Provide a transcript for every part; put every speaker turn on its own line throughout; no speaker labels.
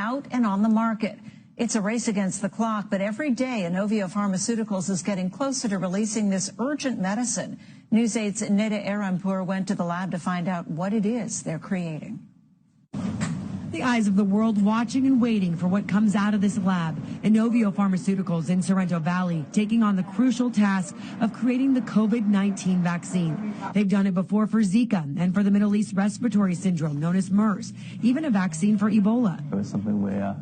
out and on the market. It's a race against the clock, but every day Inovio Pharmaceuticals is getting closer to releasing this urgent medicine. News 8's Nida Arampur went to the lab to find out what it is they're creating.
The eyes of the world watching and waiting for what comes out of this lab. Inovio Pharmaceuticals in Sorrento Valley taking on the crucial task of creating the COVID-19 vaccine. They've done it before for Zika and for the Middle East respiratory syndrome known as MERS, even a vaccine for Ebola.
It's something we're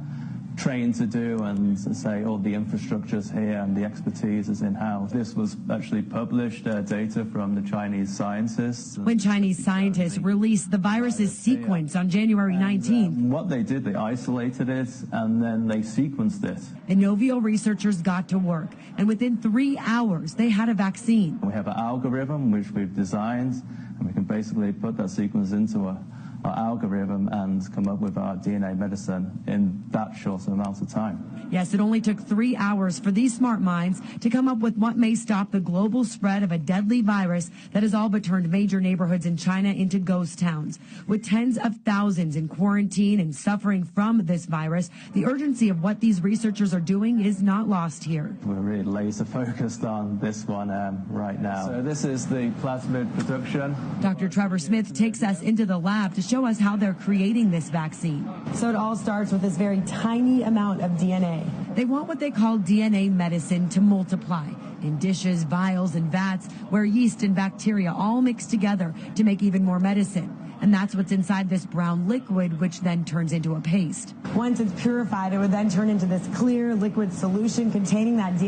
trained to do, and say all the infrastructure's here and the expertise is in-house. This was actually published data from the Chinese scientists.
When Chinese scientists released the virus's sequence on January 19th.
What they did, they isolated it and then they sequenced it.
Inovio researchers got to work, and within 3 hours they had a vaccine.
We have an algorithm which we've designed, and we can basically put that sequence into our algorithm and come up with our DNA medicine in that short amount of time.
Yes, it only took 3 hours for these smart minds to come up with what may stop the global spread of a deadly virus that has all but turned major neighborhoods in China into ghost towns. With tens of thousands in quarantine and suffering from this virus, the urgency of what these researchers are doing is not lost here.
We're really laser focused on this one right now. So this is the plasmid production.
Dr. Trevor Smith takes us into the lab to show us how they're creating this vaccine. So it all starts with this very tiny amount of DNA. They want what they call DNA medicine to multiply in dishes, vials, and vats where yeast and bacteria all mix together to make even more medicine. And that's what's inside this brown liquid, which then turns into a paste. Once it's purified, it would then turn into this clear liquid solution containing that DNA.